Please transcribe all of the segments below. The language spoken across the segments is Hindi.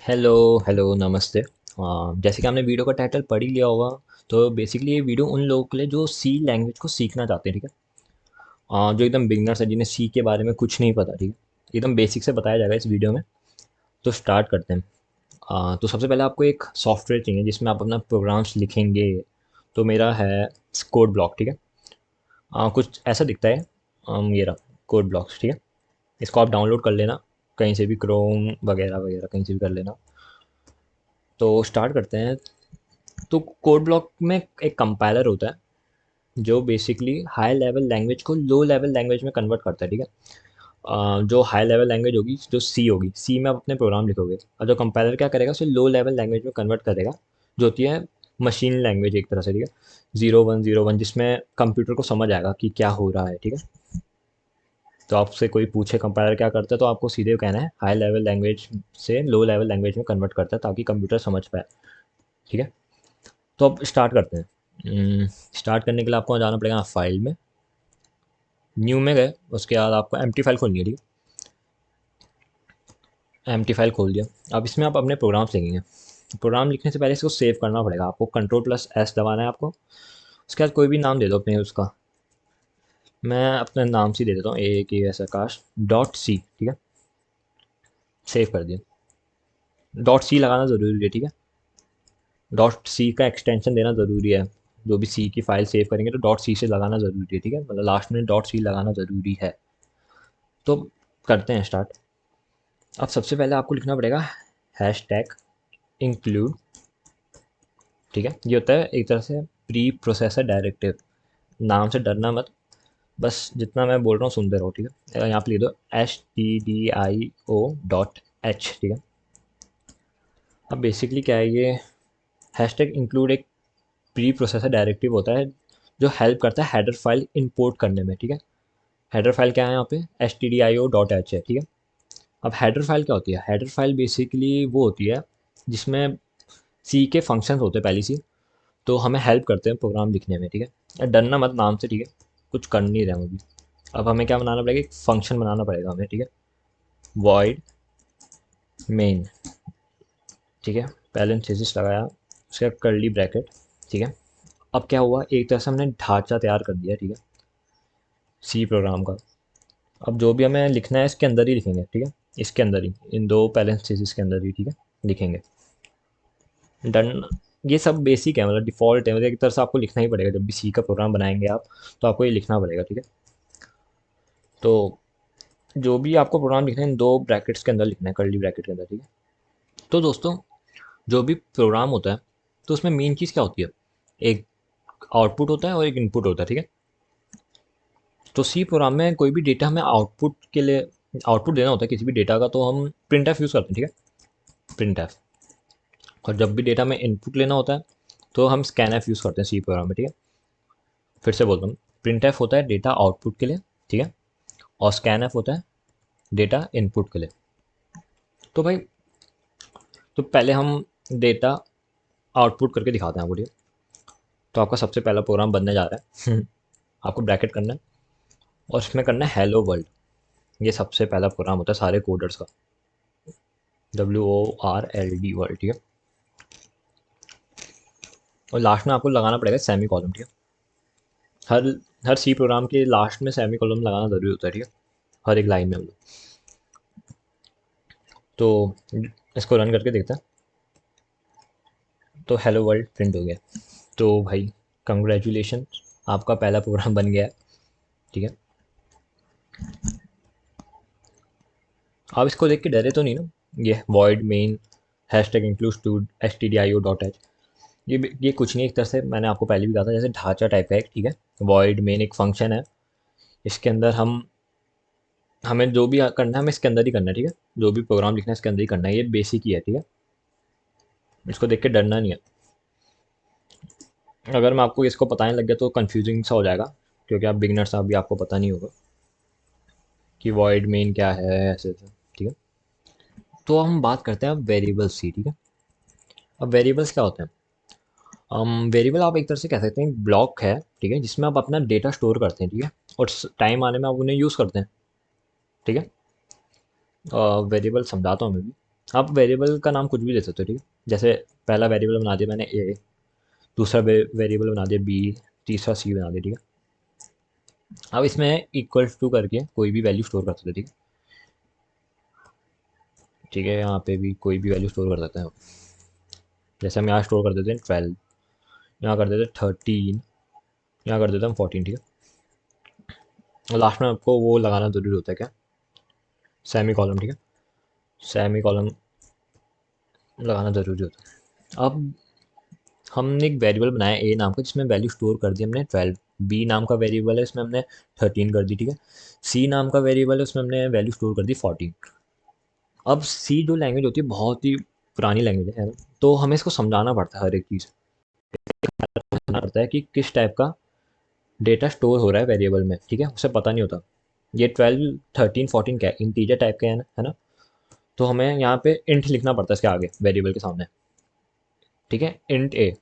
हेलो हेलो नमस्ते। जैसे कि आपने वीडियो का टाइटल पढ़ ही लिया होगा। तो बेसिकली ये वीडियो उन लोगों के लिए जो सी लैंग्वेज को सीखना चाहते हैं, ठीक है। जो एकदम बिगनर्स है, जिन्हें सी के बारे में कुछ नहीं पता, ठीक है। एकदम बेसिक से बताया जाएगा इस वीडियो में। तो स्टार्ट करते हैं। तो सबसे पहले आपको एक सॉफ्टवेयर चाहिए जिसमें आप अपना प्रोग्राम्स लिखेंगे। तो मेरा है कोड ब्लॉक, ठीक है। कुछ ऐसा दिखता है। ये रहा कोड ब्लॉक्स, ठीक है। इसको आप डाउनलोड कर लेना कहीं से भी, क्रोम वगैरह वगैरह कहीं से भी कर लेना। तो स्टार्ट करते हैं। तो कोड ब्लॉक में एक कंपाइलर होता है जो बेसिकली हाई लेवल लैंग्वेज को लो लेवल लैंग्वेज में कन्वर्ट करता है, ठीक है। जो हाई लेवल लैंग्वेज होगी, जो सी होगी, सी में आप अपने प्रोग्राम लिखोगे, और जो कंपाइलर क्या करेगा, उसे लो लेवल लैंग्वेज में कन्वर्ट करेगा, जो होती है मशीन लैंग्वेज एक तरह से, ठीक है। 0101, जिसमें कंप्यूटर को समझ आएगा कि क्या हो रहा है, ठीक है। तो आपसे कोई पूछे कंपाइलर क्या करता है, तो आपको सीधे कहना है हाई लेवल लैंग्वेज से लो लेवल लैंग्वेज में कन्वर्ट करता है, ताकि कंप्यूटर समझ पाए, ठीक है। तो अब स्टार्ट करते हैं। स्टार्ट करने के लिए आपको जाना पड़ेगा फाइल में। न्यू में गए, उसके बाद आपको एम्प्टी फाइल खोलनी है, ठीक है। एम्प्टी फाइल खोल दिया। अब इसमें आप अपने प्रोग्राम्स लिखेंगे। प्रोग्राम लिखने से पहले इसको सेव करना पड़ेगा आपको। कंट्रोल+S दबाना है आपको। उसके बाद कोई भी नाम दे दो अपने उसका। मैं अपने नाम से दे देता हूँ, AKS आकाश .C, ठीक है। सेव कर दिया। .C लगाना ज़रूरी है, ठीक है। .C का एक्सटेंशन देना ज़रूरी है। जो भी सी की फाइल सेव करेंगे तो .C से लगाना ज़रूरी है, ठीक है। मतलब लास्ट में .C लगाना ज़रूरी है। तो करते हैं स्टार्ट। अब सबसे पहले आपको लिखना पड़ेगा हैश टैग इंक्लूड, ठीक है। ये होता है एक तरह से प्री प्रोसेसर डायरेक्टिव। नाम से डरना मत, बस जितना मैं बोल रहा हूँ सुनते रहो, ठीक है। यहाँ पे लिख दो stdio.h, ठीक है। अब बेसिकली क्या है ये, हैशटैग इंक्लूड एक प्री प्रोसेसर डायरेक्टिव होता है जो हेल्प करता है हेडर फाइल इंपोर्ट करने में, ठीक है। हेडर फाइल क्या है यहाँ पे, stdio.h है, ठीक है। अब हेडर फाइल क्या होती है, हेडर फाइल बेसिकली वो होती है जिसमें सी के फंक्शंस होते हैं पहली सी। तो हमें हेल्प करते हैं प्रोग्राम लिखने में, ठीक है। डरना मत नाम से, ठीक है। कुछ कर नहीं रहे हम अभी। अब हमें क्या बनाना पड़ेगा, एक फंक्शन बनाना पड़ेगा हमें, ठीक है। वॉइड मेन, ठीक है। पैरेंथेसिस लगाया, उसका कर्ली ब्रैकेट, ठीक है। अब क्या हुआ, एक तरह से हमने ढांचा तैयार कर दिया, ठीक है, सी प्रोग्राम का। अब जो भी हमें लिखना है इसके अंदर ही लिखेंगे, ठीक है। इसके अंदर ही, इन दो पैरेंथेसिस के अंदर ही, ठीक है, लिखेंगे। डन। ये सब बेसिक है, मतलब डिफ़ॉल्ट है, मतलब एक तरह से आपको लिखना ही पड़ेगा जब भी सी का प्रोग्राम बनाएंगे आप। तो आपको ये लिखना पड़ेगा, ठीक है। तो जो भी आपको प्रोग्राम लिखना है इन दो ब्रैकेट्स के अंदर लिखना है, कर्ली ब्रैकेट के अंदर, ठीक है। तो दोस्तों, जो भी प्रोग्राम होता है तो उसमें मेन चीज़ क्या होती है, एक आउटपुट होता है और एक इनपुट होता है, ठीक है। तो सी प्रोग्राम में कोई भी डेटा हमें आउटपुट के लिए, आउटपुट देना होता है किसी भी डेटा का, तो हम प्रिंट एफ यूज़ करते हैं, ठीक है, प्रिंट एफ। और जब भी डेटा में इनपुट लेना होता है तो हम स्कैन एफ यूज़ करते हैं सी प्रोग्राम में, ठीक है। फिर से बोलता हूँ, प्रिंट एफ होता है डेटा आउटपुट के लिए, ठीक है। और स्कैन एफ होता है डेटा इनपुट के लिए। तो भाई, तो पहले हम डेटा आउटपुट करके दिखाते हैं आपको, ठीक है। तो आपका सबसे पहला प्रोग्राम बनने जा रहा है। आपको ब्रैकेट करना है और इसमें करना है हेलो वर्ल्ड। ये सबसे पहला प्रोग्राम होता है सारे कोडर्स का, WORLD वर्ल्ड, ठीक है। और लास्ट में आपको लगाना पड़ेगा सेमी कॉलम, ठीक है। हर हर सी प्रोग्राम के लास्ट में सेमी कॉलम लगाना ज़रूरी होता है, ठीक है, हर एक लाइन में मतलब। तो इसको रन करके देखते हैं। तो हेलो वर्ल्ड प्रिंट हो गया। तो भाई, कंग्रेचुलेशन, आपका पहला प्रोग्राम बन गया है, ठीक है। आप इसको देख के डरे तो नहीं ना। ये void main hashtag include to stdio.h, ये कुछ नहीं, एक तरह से मैंने आपको पहले भी कहा था, जैसे ढांचा टाइप का एक, ठीक है। वॉइड मेन एक फंक्शन है। इसके अंदर हमें जो भी करना है हमें इसके अंदर ही करना है, ठीक है। जो भी प्रोग्राम लिखना है इसके अंदर ही करना है, ये बेसिक ही है, ठीक है। इसको देख के डरना नहीं है। अगर मैं आपको इसको बताने लग गया तो कंफ्यूजिंग सा हो जाएगा, क्योंकि आप बिगनर से, अभी आपको पता नहीं होगा कि वॉइड मेन क्या है, ऐसे ऐसे, ठीक है। तो हम बात करते हैं अब वेरिएबल्स की, ठीक है। अब वेरिएबल्स क्या होते हैं, वेरिएबल आप एक तरह से कह सकते हैं ब्लॉक है, ठीक है, जिसमें आप अपना डेटा स्टोर करते हैं, ठीक है। और टाइम आने में आप उन्हें यूज़ करते हैं, ठीक है। वेरिएबल समझाता हूँ मैं भी। आप वेरिएबल का नाम कुछ भी दे सकते हो, ठीक है। जैसे पहला वेरिएबल बना दिया मैंने ए, दूसरा वेरिएबल बना दिया बी, तीसरा सी बना दिया, ठीक है। अब इसमें इक्वल्स टू करके कोई भी वैल्यू स्टोर कर सकते हैं, ठीक है। ठीक है, यहाँ पे भी कोई भी वैल्यू स्टोर कर सकते हैं। जैसे हम यहाँ स्टोर कर देते हैं 12, यहाँ कर देते हैं 13, यहाँ कर देते हैं 14, ठीक है। और लास्ट में आपको वो लगाना ज़रूरी होता है, क्या, सेमी कॉलम, ठीक है। सेमी कॉलम लगाना ज़रूरी होता है। अब हमने एक वेरिएबल बनाया ए नाम का जिसमें वैल्यू स्टोर कर दी हमने 12, बी नाम का वेरिएबल है इसमें हमने 13 कर दी, ठीक है। सी नाम का वेरिएबल है उसमें हमने वैल्यू स्टोर कर दी 14। अब सी जो लैंग्वेज होती है बहुत ही पुरानी लैंग्वेज है ना, तो हमें इसको समझाना पड़ता है, हर एक चीज़ समझाना पड़ता है कि किस टाइप का डेटा स्टोर हो रहा है वेरिएबल में, ठीक है। उसे पता नहीं होता ये 12 13 14 क्या इंटीजर टाइप के है ना, तो हमें यहाँ पे इंट लिखना पड़ता है इसके आगे वेरिएबल के सामने, ठीक है। इंट ए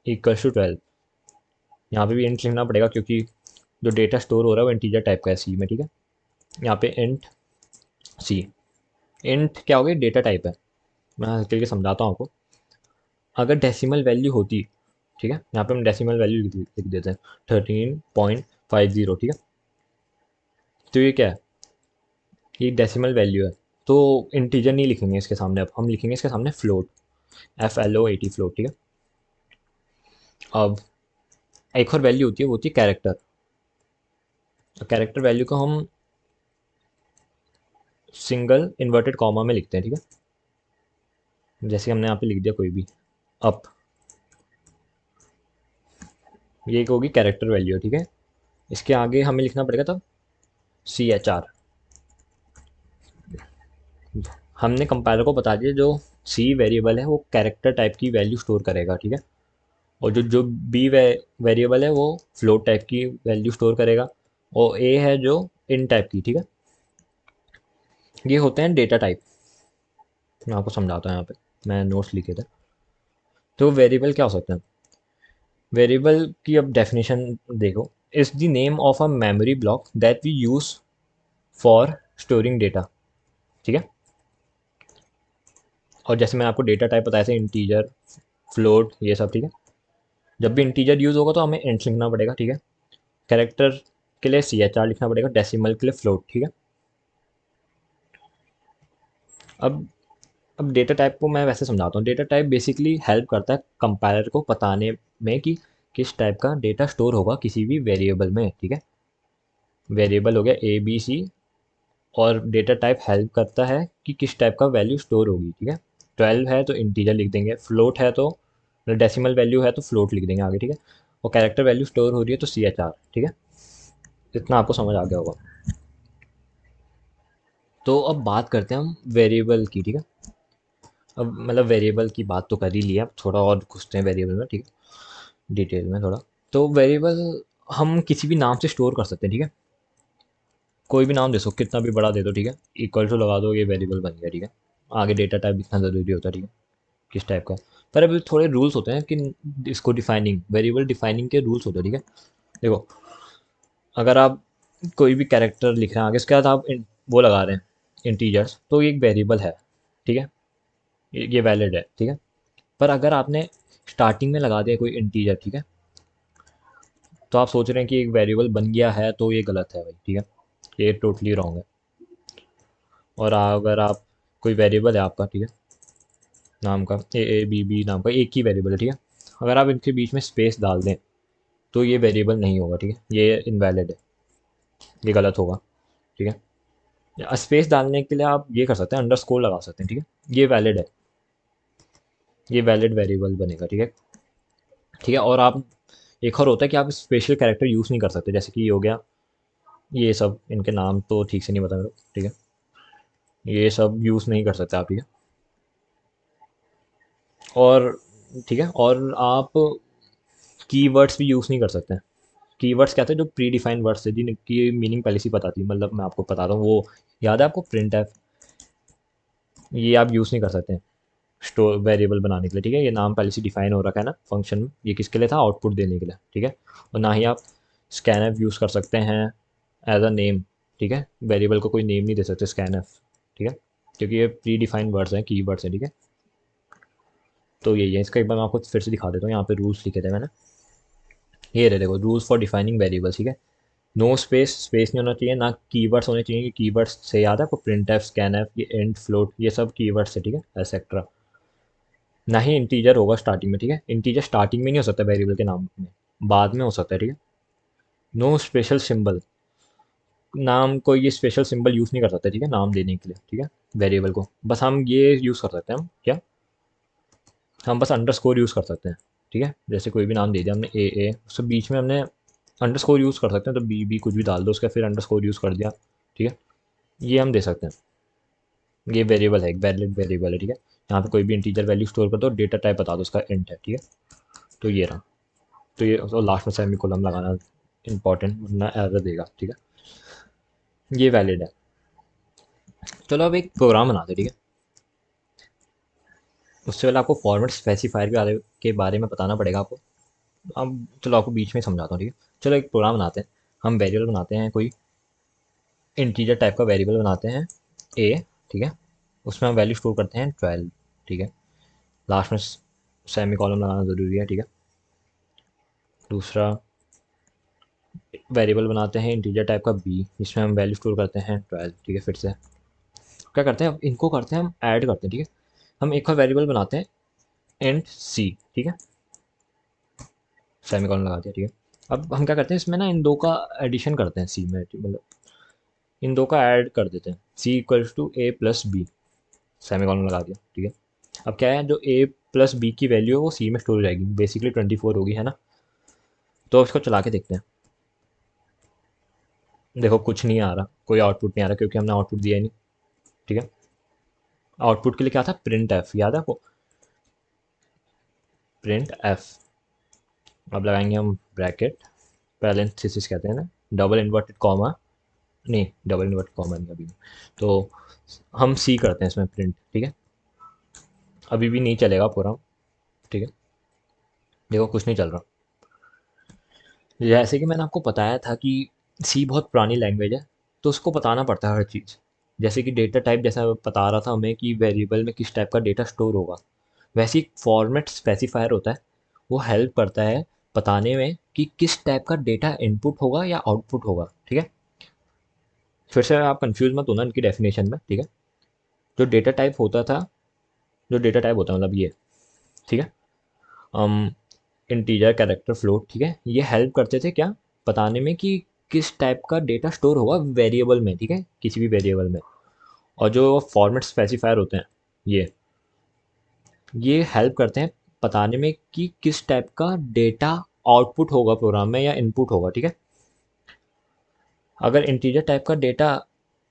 इक्वल टू 12, यहाँ पे भी इंट लिखना पड़ेगा क्योंकि जो डेटा स्टोर हो रहा है वो इंटीजर टाइप का है सी में, ठीक है। यहाँ पे इंट सी, इंट क्या हो गया, डेटा टाइप है। मैं हल्के के समझाता हूँ आपको। अगर डेसिमल वैल्यू होती, ठीक है, यहाँ पे हम डेसिमल वैल्यू लिख देते हैं 13.50, ठीक है। तो ये क्या है, ये डेसिमल वैल्यू है, तो इंटीजर नहीं लिखेंगे इसके सामने, अब हम लिखेंगे इसके सामने फ्लोट, FLOAT फ्लोट, ठीक है। अब एक और वैल्यू होती है, वो होती है कैरेक्टर। कैरेक्टर वैल्यू को हम सिंगल इन्वर्टेड कॉमा में लिखते हैं, ठीक है। जैसे हमने यहाँ पे लिख दिया कोई भी अप, ये एक होगी कैरेक्टर वैल्यू, ठीक है। इसके आगे हमें लिखना पड़ेगा तब CHR। हमने कंपाइलर को बता दिया जो सी वेरिएबल है वो कैरेक्टर टाइप की वैल्यू स्टोर करेगा, ठीक है। और जो जो बी वेरिएबल है वो फ्लोट टाइप की वैल्यू स्टोर करेगा, और ए है जो इन टाइप की, ठीक है। ये होते हैं डेटा टाइप। मैं आपको समझाता हूँ, यहाँ पे मैं नोट्स लिखे थे। तो वेरिएबल क्या हो सकते हैं, वेरिएबल की अब डेफिनेशन देखो, is the name of a memory block that we use for storing data, ठीक है। और जैसे मैं आपको डेटा टाइप बताया था, इंटीजर, फ्लोट, ये सब, ठीक है। जब भी इंटीजर यूज़ होगा तो हमें इंट लिखना पड़ेगा, ठीक है। कैरेक्टर के लिए CHR लिखना पड़ेगा, डेसिमल के लिए फ्लोट, ठीक है। अब अब डेटा टाइप को मैं वैसे समझाता हूँ। डेटा टाइप बेसिकली हेल्प करता है कंपाइलर को बताने में कि किस टाइप का डेटा स्टोर होगा किसी भी वेरिएबल में, ठीक है। वेरिएबल हो गया ABC, और डेटा टाइप हेल्प करता है कि किस टाइप का वैल्यू स्टोर होगी, ठीक है। 12 है तो इंटीजर लिख देंगे, फ्लोट है तो डेसिमल वैल्यू है तो फ्लोट लिख देंगे आगे, ठीक है। और कैरेक्टर वैल्यू स्टोर हो रही है तो CHR, ठीक है। इतना आपको समझ आ गया होगा। तो अब बात करते हैं हम वेरिएबल की, ठीक है। अब मतलब वेरिएबल की बात तो कर ही लिया, अब थोड़ा और घुसते हैं वेरिएबल में, ठीक है, डिटेल में थोड़ा। तो वेरिएबल हम किसी भी नाम से स्टोर कर सकते हैं, ठीक है। कोई भी नाम दे सो, कितना भी बड़ा दे दो, ठीक है, इक्वल टू लगा दो, ये वेरिएबल बन गया, ठीक है। आगे डेटा टाइप लिखना ज़रूरी होता है, ठीक है, किस टाइप का। पर अभी थोड़े रूल्स होते हैं कि इसको डिफाइनिंग, वेरिएबल डिफाइनिंग के रूल्स होते हैं, ठीक है। देखो, अगर आप कोई भी कैरेक्टर लिख रहे हैं आगे, उसके बाद आप वो लगा रहे हैं इंटीजर्स, तो ये एक वेरिएबल है, ठीक है, ये वैलिड है, ठीक है। पर अगर आपने स्टार्टिंग में लगा दिया कोई इंटीजर, ठीक है, तो आप सोच रहे हैं कि एक वेरिएबल बन गया है, तो ये गलत है भाई, ठीक है, ये टोटली रॉन्ग है। और अगर आप कोई वेरिएबल है आपका, ठीक है, नाम का AABB नाम का एक ही वेरिएबल है, ठीक है, अगर आप इनके बीच में स्पेस डाल दें तो ये वेरिएबल नहीं होगा, ठीक है, ये इनवैलिड है, ये गलत होगा, ठीक है। स्पेस डालने के लिए आप ये कर सकते हैं, अंडरस्कोर लगा सकते हैं, ठीक है, ये वैलिड है, ये वैलिड वेरिएबल बनेगा, ठीक है। ठीक है, और आप एक और होता है कि आप स्पेशल कैरेक्टर यूज़ नहीं कर सकते, जैसे कि ये हो गया, ये सब इनके नाम तो ठीक से नहीं पता मेरे को, ठीक है, ये सब यूज़ नहीं कर सकते आप, ठीक है। और ठीक है, और आप कीवर्ड्स भी यूज़ नहीं कर सकते हैं। कीवर्ड्स क्या थे, जो प्री डिफाइंड वर्ड्स थे जिनकी मीनिंग पहले से ही पता थी, मतलब मैं आपको बता रहा हूँ, वो याद है आपको, प्रिंट एफ, ये आप यूज़ नहीं कर सकते हैं स्टोर वेरिएबल बनाने के लिए, ठीक है। ये नाम पहले से डिफाइन हो रखा है ना फंक्शन में, ये किसके लिए था, आउटपुट देने के लिए, ठीक है। और ना ही आप स्कैन एफ यूज़ कर सकते हैं एज अ नेम, ठीक है, वेरिएबल को कोई नेम नहीं दे सकते स्कैन एफ, ठीक है। क्योंकि ये प्री डिफाइंड वर्ड्स हैं, की वर्ड्स हैं, ठीक है। तो यही है, इसका एक बार मैं आपको फिर से दिखा देता हूँ। यहाँ पे रूल्स लिखे थे मैंने, ये रहे देखो, रूल्स फॉर डिफाइनिंग वेरिएबल्स, ठीक है। नो स्पेस, स्पेस नहीं होना चाहिए, ना कीवर्ड्स होने चाहिए। कि कीवर्ड्स से याद है आपको, प्रिंट एफ, स्कैन एफ, ये एंड, फ्लोट, ये सब कीवर्ड्स है, ठीक है, एसेट्रा। ना ही इंटीजर होगा स्टार्टिंग में, ठीक है। इंटीजर स्टार्टिंग में नहीं हो सकता वेरिएबल के नाम में, बाद में हो सकता है, ठीक है। नो स्पेशल सिंबल, नाम कोई ये स्पेशल सिंबल यूज़ नहीं कर सकता, ठीक है, नाम देने के लिए, ठीक है, वेरिएबल को। बस हम ये यूज़ कर सकते हैं, हम क्या, हम बस अंडरस्कोर यूज़ कर सकते हैं, ठीक है। जैसे कोई भी नाम दे दिया हमने, ए उसके बीच में हमने अंडरस्कोर यूज़ कर सकते हैं, तो बी कुछ भी डाल दो उसका, फिर अंडरस्कोर यूज़ कर दिया, ठीक है। ये हम दे सकते हैं। ये वेरिएबल है, एक वैलिड वेरिएबल है, ठीक है। यहाँ पे कोई भी इंटीजर वैल्यू स्टोर कर दो, डेटा टाइप बता दो उसका इंट है, ठीक है। तो ये रहा। तो ये तो लास्ट में सेमी कोलम लगाना इंपॉर्टेंट, वरना एरर देगा, ठीक है। ये वैलिड है। चलो अब एक प्रोग्राम बनाते हैं, ठीक है। उससे पहले आपको फॉर्मेट स्पेसिफायर के बारे में बताना पड़ेगा आपको। अब चलो आपको बीच में समझाता हूँ, ठीक है। चलो एक प्रोग्राम बनाते हैं, हम वेरिएबल बनाते हैं, कोई इंटीजर टाइप का वेरिएबल बनाते हैं, ए, ठीक है। उसमें हम वैल्यू स्टोर करते हैं 12, ठीक है। लास्ट में सेमी कॉलम लगाना ज़रूरी है, ठीक है। दूसरा वेरिएबल बनाते हैं इंटीजर टाइप का बी, जिसमें हम वैल्यू स्टोर करते हैं 12, ठीक है। फिर से क्या करते हैं, अब इनको करते हैं हम ऐड करते हैं, ठीक है। हम एक और वेरिएबल बनाते हैं एंड सी, ठीक है, सेमी कॉलन लगा दिया, ठीक है। अब हम क्या करते हैं, इसमें ना इन दो का एडिशन करते हैं सी में, मतलब इन दो का ऐड कर देते हैं, C equals to A plus B, semicolon लगा दिया, ठीक है। अब क्या है, जो ए प्लस बी की वैल्यू है वो सी में स्टोर हो जाएगी, बेसिकली 24 होगी, है ना। तो इसको चला के देखते हैं। देखो कुछ नहीं आ रहा, कोई आउटपुट नहीं आ रहा, क्योंकि हमने आउटपुट दिया ही नहीं, ठीक है। आउटपुट के लिए क्या था, प्रिंट एफ, याद है आपको, प्रिंट एफ। अब लगाएंगे हम ब्रैकेट, पैरेंथेसिस कहते हैं ना, डबल इन्वर्टेड कॉमा, नहीं डबल इन्वर्टेड कॉमा नहीं अभी, तो हम सी करते हैं इसमें प्रिंट, ठीक है। अभी भी नहीं चलेगा पूरा, ठीक है। देखो कुछ नहीं चल रहा। जैसे कि मैंने आपको बताया था कि सी बहुत पुरानी लैंग्वेज है, तो उसको बताना पड़ता है हर चीज़। जैसे कि डेटा टाइप, जैसा बता रहा था हमें कि वेरिएबल में किस टाइप का डेटा स्टोर होगा, वैसे ही फॉर्मेट स्पेसिफायर होता है, वो हेल्प करता है बताने में कि किस टाइप का डेटा इनपुट होगा या आउटपुट होगा, ठीक है। फिर से आप कंफ्यूज मत होना इनकी डेफिनेशन में, ठीक है। जो डेटा टाइप होता था, जो डेटा टाइप होता है मतलब ये, ठीक है, इंटीजर, कैरेक्टर, फ्लोट, ठीक है, ये हेल्प करते थे क्या, बताने में कि किस टाइप का डेटा स्टोर होगा वेरिएबल में, ठीक है, किसी भी वेरिएबल में। और जो फॉर्मेट स्पेसिफायर होते हैं, ये हेल्प करते हैं बताने में कि किस टाइप का डेटा आउटपुट होगा प्रोग्राम में या इनपुट होगा, ठीक है। अगर इंटीजर टाइप का डेटा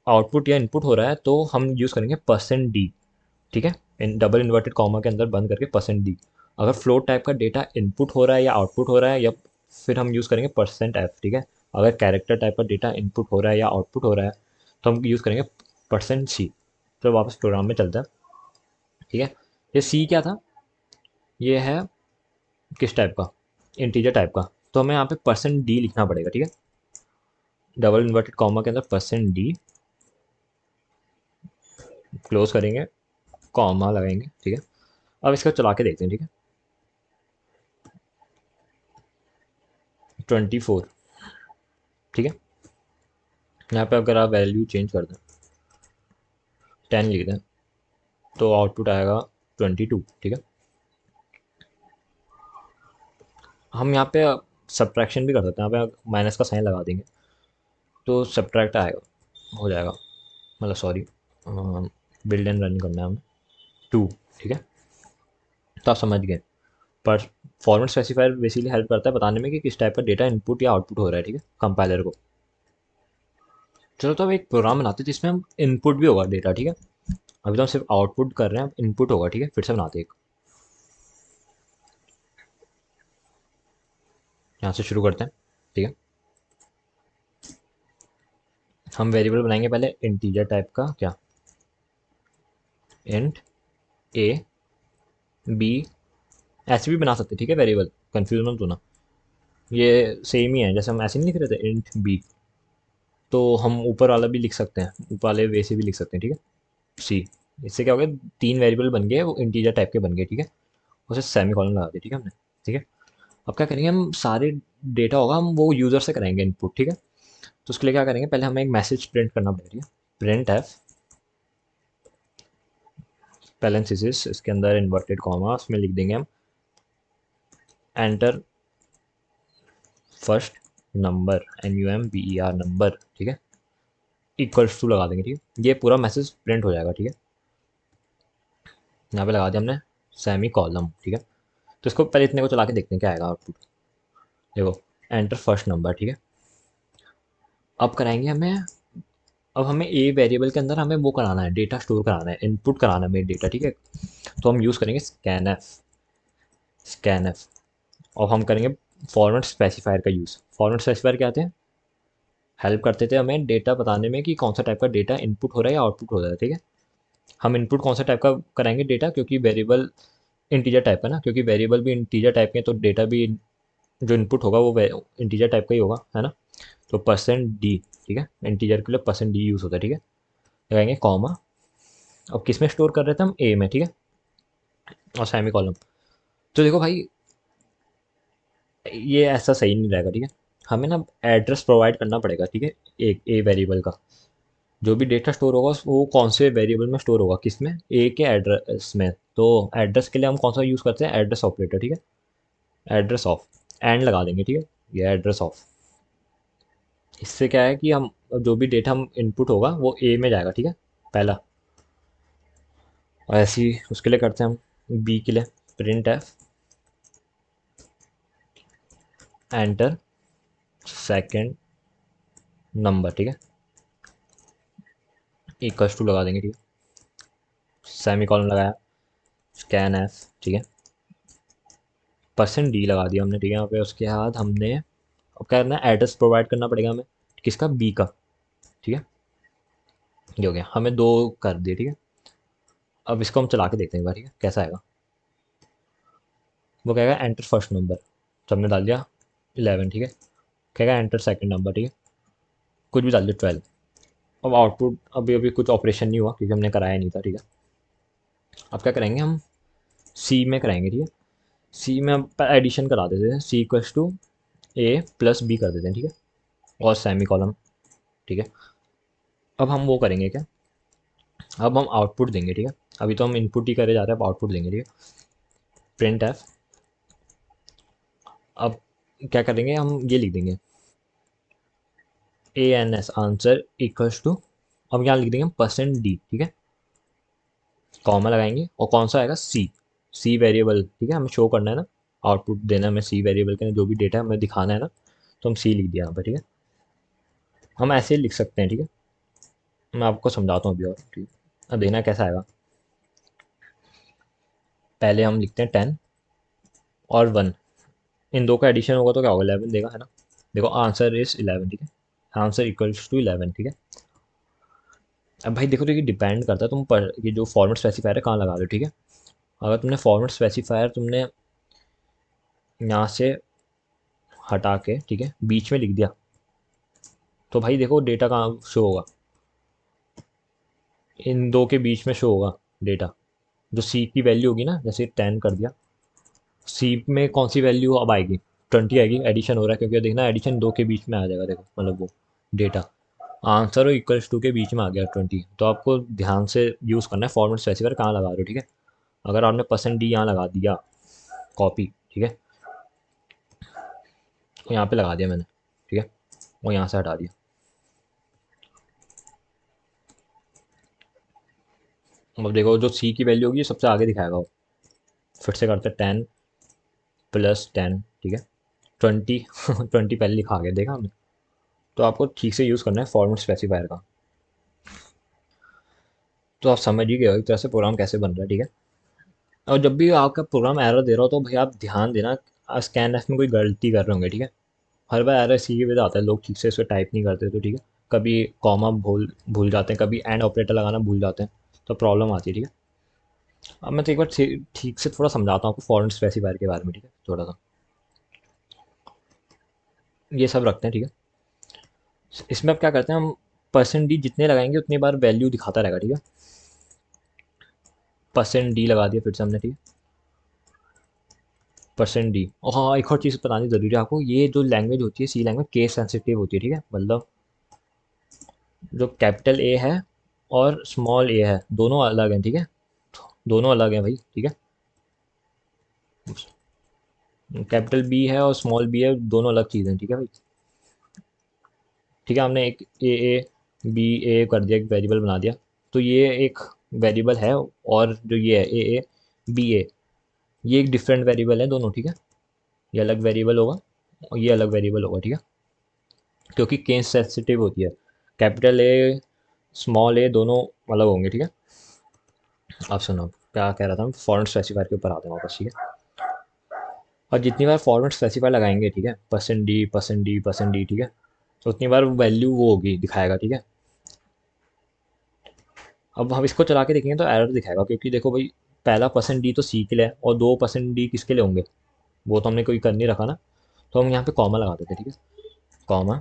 आउटपुट या इनपुट हो रहा है तो हम यूज़ करेंगे %d, ठीक है, इन डबल इन्वर्टेड कॉमा के अंदर बंद करके %d। अगर फ्लोट टाइप का डेटा इनपुट हो रहा है या आउटपुट हो रहा है, या फिर हम यूज़ करेंगे %f, ठीक है। अगर कैरेक्टर टाइप का डेटा इनपुट हो रहा है या आउटपुट हो रहा है, तो हम यूज़ करेंगे %c। तो वापस प्रोग्राम में चलता है, ठीक है। ये c क्या था, ये है किस टाइप का, इंटीजर टाइप का, तो हमें यहाँ पे %d लिखना पड़ेगा, ठीक है। डबल इन्वर्टेड कॉमा के अंदर %d, क्लोज करेंगे, कॉमा लगाएंगे, ठीक है। अब इसका चला के देखते हैं, ठीक है। 24, ठीक है। यहाँ पे अगर आप वैल्यू चेंज कर दें, 10 लिख दें, तो आउटपुट आएगा 22, ठीक है। हम यहाँ पे सब्ट्रैक्शन भी कर सकते हैं, यहाँ पे माइनस का साइन लगा देंगे, तो सब्ट्रैक्ट आएगा, हो जाएगा, मतलब सॉरी, बिल्ड एंड रन करना है हमें, 2, ठीक है। तो आप समझ गए। पर फॉर्मेट स्पेसिफायर बेसिकली हेल्प करता है बताने में कि किस टाइप का डेटा इनपुट या आउटपुट हो रहा है, ठीक है, कंपाइलर को। चलो तो अब एक प्रोग्राम बनाते हैं जिसमें हम इनपुट भी होगा डेटा, ठीक है। अभी तो हम सिर्फ आउटपुट कर रहे हैं, इनपुट होगा, ठीक है। फिर से बनाते हैं एक, यहाँ से शुरू करते हैं, ठीक है। हम वेरिएबल बनाएंगे पहले इंटीजर टाइप का, क्या, इंट ए बी, ऐसे भी बना सकते हैं, ठीक है, वेरिएबल, कंफ्यूज मत होना। ये सेम ही है, जैसे हम ऐसे नहीं लिख रहे थे इंट बी, तो हम ऊपर वाला भी लिख सकते हैं, ऊपर वाले वे से भी लिख सकते हैं, ठीक है। सी। इससे क्या हो गया, 3 वेरिएबल बन गए, वो इंटीजर टाइप के बन गए, ठीक है। उसे सेमी कॉलन लगा दिया, ठीक है हमने। ठीक है, अब क्या करेंगे, हम सारे डेटा होगा हम वो यूज़र से कराएंगे इनपुट, ठीक है। तो उसके लिए क्या करेंगे, पहले हमें एक मैसेज प्रिंट करना पड़ेगा, ठीक है। प्रिंट एफ पैरेंथेसिस, इसके अंदर इन्वर्टेड कॉमा, उसमें लिख देंगे हम enter first number, NUMBER number, ठीक है, इक्वल्स टू लगा देंगे, ठीक है। ये पूरा मैसेज प्रिंट हो जाएगा, ठीक है। यहाँ पे लगा दिया हमने सेमी कॉलम, ठीक है। तो इसको पहले इतने को चला के देखते हैं क्या आएगा आउटपुट। देखो, एंटर फर्स्ट नंबर, ठीक है। अब कराएंगे हमें, अब हमें ए वेरिएबल के अंदर हमें वो कराना है, डेटा स्टोर कराना है, इनपुट कराना है डेटा, ठीक है। तो हम यूज़ करेंगे स्कैन एफ। और हम करेंगे फॉर्मेट स्पेसिफायर का यूज़। फॉर्मेट स्पेसिफायर क्या आते हैं, हेल्प करते थे हमें डेटा बताने में कि कौन सा टाइप का डेटा इनपुट हो रहा है या आउटपुट हो रहा है, ठीक है। हम इनपुट कौन सा टाइप का कराएंगे डेटा, क्योंकि वेरिएबल इंटीजर टाइप का ना, क्योंकि वेरिएबल भी इंटीजर टाइप के हैं, तो डेटा भी जो इनपुट होगा वो इंटीजर टाइप का ही होगा, है ना। तो %d, ठीक है, इंटीजर के लिए %d यूज़ होता है, ठीक है। लगाएंगे कॉमा। अब किस में स्टोर कर रहे थे हम, ए में, ठीक है, और सेमी कॉलम। तो देखो भाई, ये ऐसा सही नहीं रहेगा, ठीक है। हमें ना एड्रेस प्रोवाइड करना पड़ेगा, ठीक है, एक ए वेरिएबल का। जो भी डेटा स्टोर होगा वो कौन से वेरिएबल में स्टोर होगा, किस में, ए के एड्रेस में। तो एड्रेस के लिए हम कौन सा यूज़ करते हैं, एड्रेस ऑपरेटर, ठीक है। एड्रेस ऑफ, एंड लगा देंगे, ठीक है, ये एड्रेस ऑफ। इससे क्या है कि हम जो भी डेटा हम इनपुट होगा वो ए में जाएगा, ठीक है, पहला। और ऐसे ही उसके लिए करते हैं हम बी के लिए, print F enter second number, ठीक है, इक्वल्स टू लगा देंगे, ठीक है, सेमी कॉलन लगाया, स्कैन एफ, ठीक है, %d लगा दिया हमने, ठीक है। यहाँ पे उसके बाद हमने अब क्या करना है, एड्रेस प्रोवाइड करना पड़ेगा हमें, किसका, बी का, ठीक है। ये हो गया, हमें 2 कर दिए, ठीक है। अब इसको हम चला के देखते हैं एक बार, ठीक है, कैसा आएगा। वो कहेगा एंटर फर्स्ट नंबर, तो हमने डाल दिया 11, ठीक है। कहेगा एंटर सेकंड नंबर, ठीक है, कुछ भी डाल दिया 12। अब आउटपुट अभी अभी कुछ ऑपरेशन नहीं हुआ क्योंकि हमने कराया नहीं था, ठीक है। अब क्या करेंगे हम, सी में कराएंगे, ठीक है। सी में अब एडिशन करा देते हैं, C equals to A plus B कर देते हैं, ठीक है, और सेमी कॉलम, ठीक है। अब हम वो करेंगे क्या, अब हम आउटपुट देंगे, ठीक है। अभी तो हम इनपुट ही करे जा रहे हैं, अब आउटपुट देंगे, ठीक है। प्रिंट एफ, अब क्या करेंगे हम, ये लिख देंगे ANS आंसर इक्वल्स टू, अब यहाँ लिख देंगे हम %d, ठीक है, कॉमा लगाएंगे, और कौन सा आएगा, सी वेरिएबल, ठीक है, हमें शो करना है ना, आउटपुट देना है हमें सी वेरिएबल के, जो भी डेटा हमें दिखाना है ना, तो हम सी लिख दिया यहाँ पर, ठीक है। हम ऐसे ही लिख सकते हैं, ठीक है। मैं आपको समझाता हूँ अभी और, ठीक है, अब देखना कैसा आएगा। पहले हम लिखते हैं 10 और 1, इन दो का एडिशन होगा तो क्या होगा, 11 देगा, है ना। देखो आंसर इज 11, ठीक है, आंसर इक्वल्स टू 11, ठीक है। अब भाई देखो, तो ये डिपेंड करता है तुम पर, ये जो फॉर्मेट स्पेसिफायर है कहाँ लगा दो, ठीक है। अगर तुमने फॉर्मेट स्पेसिफायर तुमने यहाँ से हटा के, ठीक है, बीच में लिख दिया, तो भाई देखो डेटा कहाँ शो होगा, इन दो के बीच में शो होगा डेटा। जो सी की वैल्यू होगी ना, जैसे 10 कर दिया, सी में कौन सी वैल्यू अब आएगी, 20 आएगी, एडिशन हो रहा है क्योंकि देखना एडिशन 2 के बीच में आ जाएगा, देखो मतलब वो डेटा, आंसर और इक्वल्स टू के बीच में आ गया 20। तो आपको ध्यान से यूज़ करना है फॉर्मेट स्पेसिफायर कहाँ लगा रहे हो, ठीक है। अगर आपने %d यहाँ लगा दिया, कॉपी, ठीक है, तो यहाँ पे लगा दिया मैंने, ठीक है, वो यहाँ से हटा दिया। अब देखो जो सी की वैल्यू होगी सबसे आगे दिखाएगा वो। फिर से करते हैं 10 + 10, ठीक है, 20 20 पहले लिखा गया, देखा हमने। तो आपको ठीक से यूज़ करना है फॉर्मेट स्पेसिफायर का। तो आप समझ ही गए हो एक तरह से प्रोग्राम कैसे बन रहा है, ठीक है। और जब भी आपका प्रोग्राम एरर दे रहा हो तो भाई आप ध्यान देना, स्कैन एफ में कोई गलती कर रहे होंगे, ठीक है। हर बार एरर इसी की वजह आता है, लोग ठीक से इसको टाइप नहीं करते, तो ठीक है, कभी कॉमा भूल भूल जाते हैं, कभी एंड ऑपरेटर लगाना भूल जाते हैं, तो प्रॉब्लम आती है, ठीक है। अब मैं तो एक बार ठीक से थोड़ा समझाता हूँ आपको फॉरेन स्पेसिफायर के बारे में, ठीक है, थोड़ा सा। ये सब रखते हैं, ठीक है। इसमें अब क्या करते हैं हम, %d जितने लगाएंगे उतनी बार वैल्यू दिखाता रहेगा, ठीक है। परसेंट डी लगा दिया फिर से हमने, ठीक है, परसेंट डी। और हाँ, एक और चीज़ बतानी ज़रूरी है आपको, ये जो लैंग्वेज होती है सी लैंग्वेज केस सेंसिटिव होती है, ठीक है, मतलब जो कैपिटल ए है और स्मॉल ए है दोनों अलग हैं, ठीक है, दोनों अलग हैं भाई, ठीक है, कैपिटल बी है और स्मॉल बी है, दोनों अलग चीज़ें हैं, ठीक है भाई, ठीक है। हमने एक ए बी ए कर दिया, एक वेरिएबल बना दिया, तो ये एक वेरिएबल है, और जो ये है ए बी ए, ये एक डिफरेंट वेरिएबल है दोनों, ठीक है, ये अलग वेरिएबल होगा और ये अलग वेरिएबल होगा, ठीक है, क्योंकि केस सेंसिटिव होती है, कैपिटल ए स्मॉल ए दोनों अलग होंगे, ठीक है। आप सुनो क्या कह रहा था, हम फॉरेन स्पेसिफायर के ऊपर आते हैं वापस, ठीक है। और जितनी बार फॉर्मेट स्पेसिफाई लगाएंगे, ठीक है, percent D percent D percent D, ठीक है, तो उतनी बार वैल्यू वो होगी दिखाएगा, ठीक है। अब हम इसको चला के देखेंगे तो एरर दिखाएगा, क्योंकि देखो भाई, पहला परसेंट डी तो सी के लिए है और दो परसेंट डी किसके लिए होंगे, वो तो हमने कोई कर नहीं रखा ना, तो हम यहाँ पे कॉमा लगा देते हैं, ठीक है, कॉमा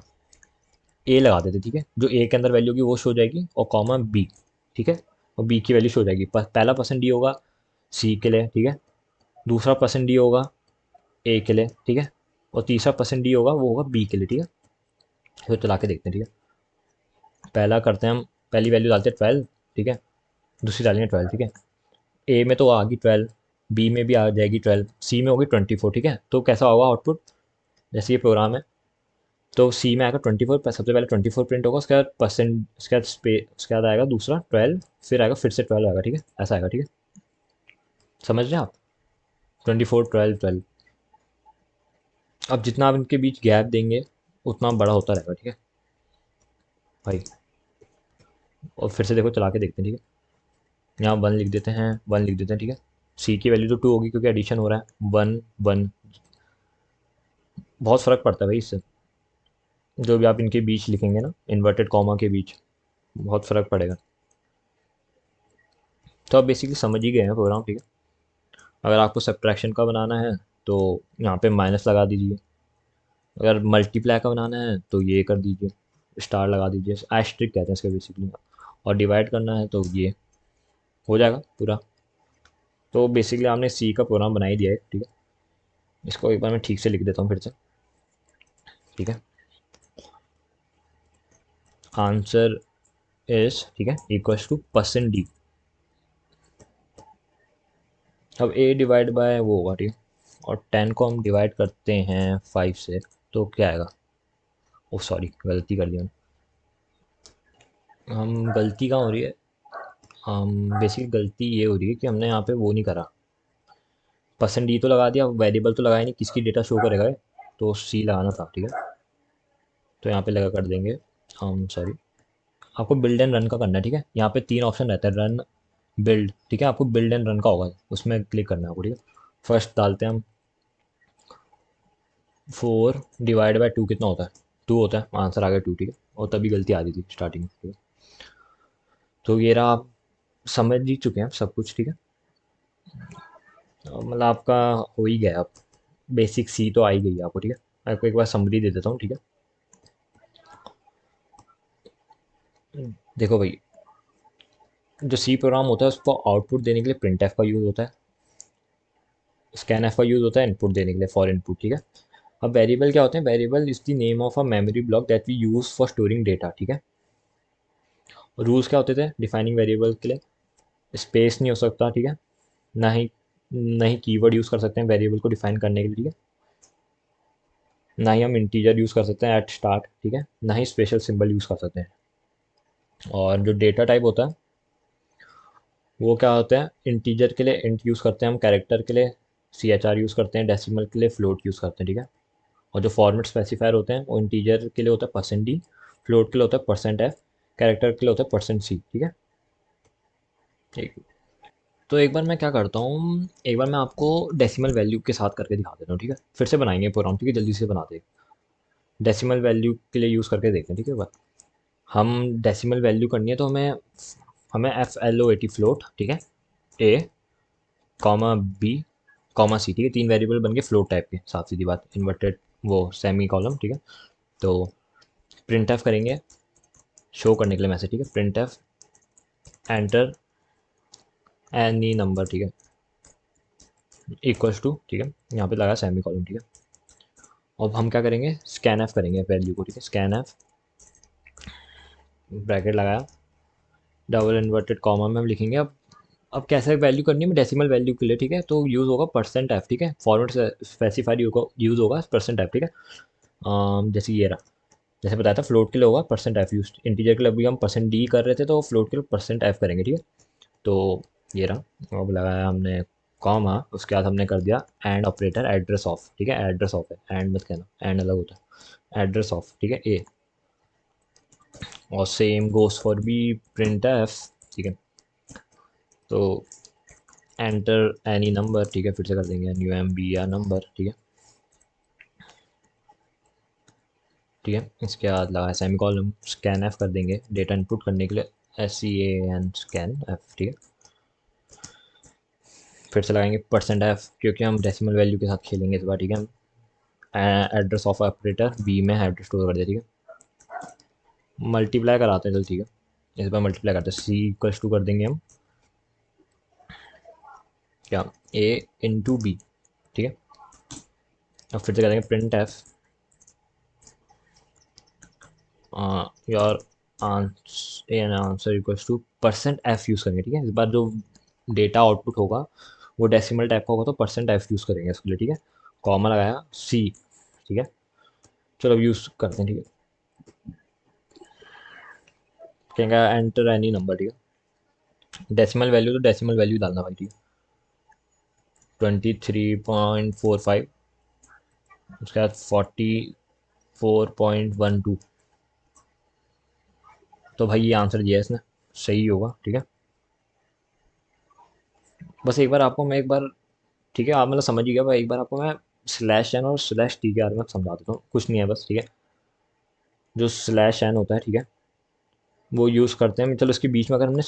ए लगा देते, ठीक है, जो ए के अंदर वैल्यू होगी वो शो जाएगी, और कॉमा बी, ठीक है, और बी की वैल्यू शो जाएगी। पहला परसेंट डी होगा सी के लिए, ठीक है, दूसरा परसेंट डी होगा ए के लिए, ठीक है, और तीसरा परसेंट डी होगा वो होगा बी के लिए, ठीक है। तो चला के देखते हैं, ठीक है, पहला करते हैं हम, पहली वैल्यू डालते हैं 12, ठीक है, दूसरी डालेंगे 12, ठीक है, ए में तो आ गई 12, बी में भी आ जाएगी 12, सी में होगी 24, ठीक है। तो कैसा होगा आउटपुट, जैसे ये प्रोग्राम है, तो सी में आएगा 24, सबसे पहले 24 प्रिंट होगा, उसके बाद परसेंट, उसके बाद आएगा दूसरा 12, फिर आएगा फिर से 12 आएगा, ठीक है, ऐसा आएगा, ठीक है, समझ रहे हैं आप, 24 12 12। अब जितना आप इनके बीच गैप देंगे उतना बड़ा होता रहेगा, ठीक है भाई। और फिर से देखो चला के देखते हैं, ठीक है, यहाँ 1 लिख देते हैं, 1 लिख देते हैं, ठीक है, सी की वैल्यू तो 2 होगी क्योंकि एडिशन हो रहा है, 1 1, बहुत फ़र्क पड़ता है भाई इससे, जो भी आप इनके बीच लिखेंगे ना, इन्वर्टेड कॉमा के बीच, बहुत फ़र्क पड़ेगा। तो आप बेसिकली समझ ही गए हैं प्रोग्राम, ठीक है। अगर आपको सब्ट्रैक्शन का बनाना है तो यहाँ पे माइनस लगा दीजिए, अगर मल्टीप्लाई का बनाना है तो ये कर दीजिए, स्टार लगा दीजिए, एस्ट्रिक कहते हैं इसके बेसिकली, और डिवाइड करना है तो ये हो जाएगा पूरा। तो बेसिकली आपने सी का प्रोग्राम बना ही दिया है, ठीक है। इसको एक बार मैं ठीक से लिख देता हूँ फिर से, ठीक है, आंसर इज, ठीक है, इक्वल्स टू परसेंट डी। अब ए डिवाइड बाय वो होगा, ठीक है, और 10 को हम डिवाइड करते हैं 5 से, तो क्या आएगा, ओ सॉरी गलती कर दी मैंने, हम गलती कहाँ हो रही है, हम बेसिक गलती ये हो रही है कि हमने यहाँ पे वो नहीं करा, परसेंट डी तो लगा दिया, वेरिएबल तो लगाया नहीं, किसकी डेटा शो करेगा ये, तो सी लगाना था, ठीक है, तो यहाँ पे लगा कर देंगे हम, सॉरी, आपको बिल्ड एंड रन का करना है, ठीक है, यहाँ पे 3 ऑप्शन रहता है, रन बिल्ड, ठीक है, आपको बिल्ड एंड रन का होगा, उसमें क्लिक करना है आपको, ठीक है। फर्स्ट डालते हैं हम 4 डिवाइड बाई 2 कितना होता है, 2 होता है, आंसर आ गया 2, ठीक है, और तभी गलती आ रही थी स्टार्टिंग में, ठीक है। तो ये रहा, आप समझ ही चुके हैं सब कुछ, ठीक है, मतलब आपका हो ही गया, आप बेसिक सी तो आ ही गई है आपको, ठीक है। मैं आपको एक बार समरी दे देता हूँ, ठीक है, देखो भाई, जो सी प्रोग्राम होता है उसको आउटपुट देने के लिए प्रिंट एफ का यूज़ होता है, स्कैन एफ का यूज़ होता है इनपुट देने के लिए, फॉर इनपुट, ठीक है। अब वेरिएबल क्या होते हैं, variable is the name of a memory block that we use for storing data, ठीक है। रूल्स क्या होते थे डिफाइनिंग वेरिएबल के लिए, स्पेस नहीं हो सकता, ठीक है, ना ही कीवर्ड यूज़ कर सकते हैं वेरिएबल को डिफाइन करने के लिए, ठीक है, ना ही हम इंटीजर यूज़ कर सकते हैं एट स्टार्ट, ठीक है, ना ही स्पेशल सिंबल यूज़ कर सकते हैं। और जो डेटा टाइप होता है वो क्या होता है, इंटीजर के लिए इंट यूज़ करते हैं हम, कैरेक्टर के लिए सी एच आर यूज़ करते हैं, डेसिमल के लिए फ्लोट यूज़ करते हैं, ठीक है। और जो फॉर्मेट स्पेसिफायर होते हैं वो इंटीजर के लिए होता है परसेंट डी, फ्लोट के लिए होता है परसेंट एफ, कैरेक्टर के लिए होता है परसेंट सी, ठीक है, ठीक। तो एक बार मैं क्या करता हूँ, एक बार मैं आपको डेसिमल वैल्यू के साथ करके दिखा देता हूँ, ठीक है, फिर से बनाएंगे प्रोग्राम, ठीक है, जल्दी से बनाते हैं, डेसिमल वैल्यू के लिए यूज़ करके देखते हैं, ठीक है। बात हम डेसिमल वैल्यू करनी है तो हमें हमें F L O A T float, ठीक है, A comma B comma C, ठीक है, 3 वेरिएबल बन के फ्लोट टाइप के, साफ सीधी बात, इन्वर्टेड वो सेमी कॉलम, ठीक है। तो प्रिंट एफ करेंगे शो करने के लिए मैसेज, ठीक है, print F enter any number, ठीक है, इक्वल्स टू, ठीक है, यहाँ पे लगा सेमी कॉलम, ठीक है। अब हम क्या करेंगे, स्कैन एफ करेंगे वैल्यू को, ठीक है, स्कैन एफ, ब्रैकेट लगाया, डबल इन्वर्टेड कॉमा में हम लिखेंगे। अब कैसे वैल्यू करनी है, डेसिमल वैल्यू के लिए, ठीक है, तो यूज़ होगा परसेंट एफ, ठीक है, फॉर्मेट स्पेसिफाइड यूज़ होगा परसेंट एफ, ठीक है। जैसे ये रहा, जैसे बताया था फ्लोट के लिए होगा परसेंट एफ यूज, इंटीजर के लिए अभी हम परसेंट डी कर रहे थे, तो फ्लोट के लिए परसेंट एफ करेंगे, ठीक है। तो ये रहा, अब लगाया हमने कॉमा, उसके बाद हमने कर दिया एंड ऑपरेटर एड्रेस ऑफ, ठीक है, एड्रेस ऑफ है, एंड मत कहना, एंड अलग होता है, एड्रेस ऑफ, ठीक है, ए। और same goes for B, print F, ठीक है। तो एंटर एनी नंबर, ठीक है, फिर से कर देंगे न्यू एम बी या नंबर, ठीक है, ठीक है। इसके बाद लगा सेमी कॉलम, स्कैन एफ कर देंगे डेटा इनपुट करने के लिए, S C A N scan F, ठीक है। फिर से लगाएंगे परसेंट एफ, क्योंकि हम डेसिमल वैल्यू के साथ खेलेंगे इस बार, ठीक है। हम एड्रेस ऑफ ऑपरेटर बी में एड्रेस स्टोर कर दिया, ठीक है। मल्टीप्लाई कराते हैं, चल ठीक है, इस बार मल्टीप्लाई करते हैं, सी इक्वल्स टू कर देंगे हम क्या, ए इंटू बी, ठीक है। अब फिर से करेंगे print F, your answer equals two percent F use करेंगे, ठीक है। इस बार जो डेटा आउटपुट होगा वो डेसिमल टाइप का होगा, तो परसेंट एफ यूज़ करेंगे इसके लिए, ठीक है। कॉमा लगाया, सी, ठीक है। चलो अब यूज़ करते हैं, ठीक है। कहेंगे एंटर एनी नंबर, ठीक है, डेसिमल वैल्यू तो डेसिमल वैल्यू डालना भाई, ठीक है। 23.45, उसके बाद 44.12, तो भाई ये आंसर दिया है इसने, सही होगा, ठीक है। बस एक बार आपको मैं एक बार, ठीक है, आप मतलब समझ ही गया भाई, एक बार आपको मैं स्लैश एन और स्लैश टी के बारे में समझा देता हूँ, कुछ नहीं है बस, ठीक है। जो स्लैश एन होता है, ठीक है, वो यूज़ करते हैं, चलो इसके बीच में अगर हमने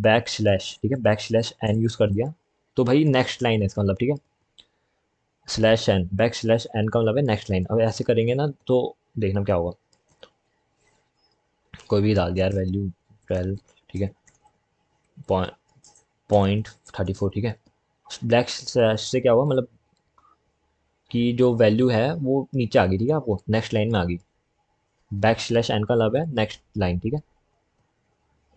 बैक स्लैश, ठीक है, बैक स्लैश एन यूज़ कर दिया, तो भाई नेक्स्ट लाइन है इसका मतलब, ठीक है। Slash N, backslash N का मतलब है नेक्स्ट लाइन। अब ऐसे करेंगे ना तो देखना क्या होगा, कोई भी डाल दिया यार वैल्यू, 12, ठीक है, पॉइंट 34, ठीक है। ब्लैक स्लैश से क्या हुआ मतलब कि जो वैल्यू है वो नीचे आ गई, ठीक है, आपको नेक्स्ट लाइन में आ गई। बैक स्लैश एन का मतलब है नेक्स्ट लाइन, ठीक है।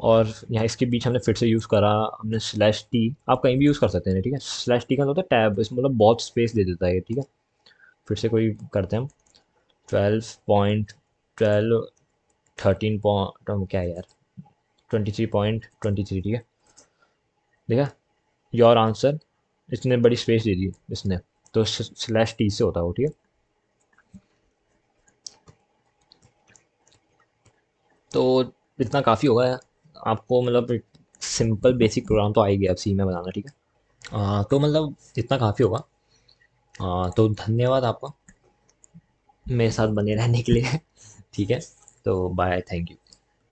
और यहाँ इसके बीच हमने फिर से यूज़ करा, हमने स्लैश टी, आप कहीं भी यूज़ कर सकते हैं, ठीक है। स्लैश टी का मतलब होता है टैब, इसमें मतलब बहुत स्पेस दे देता है ये, ठीक है। फिर से कोई करते हैं हम, 12.12, 13 पॉइंट क्या है यार, 23.23, ठीक है, देखा, योर आंसर, इसने बड़ी स्पेस दे दी इसने, तो स्लैश टी से होता है वो, ठीक है। तो इतना काफ़ी होगा यार, आपको मतलब सिंपल बेसिक प्रोग्राम तो आ ही गया अब सी में बनाना, ठीक है। तो मतलब इतना काफ़ी होगा। तो धन्यवाद आपका मेरे साथ बने रहने के लिए ठीक है, तो बाय, थैंक यू।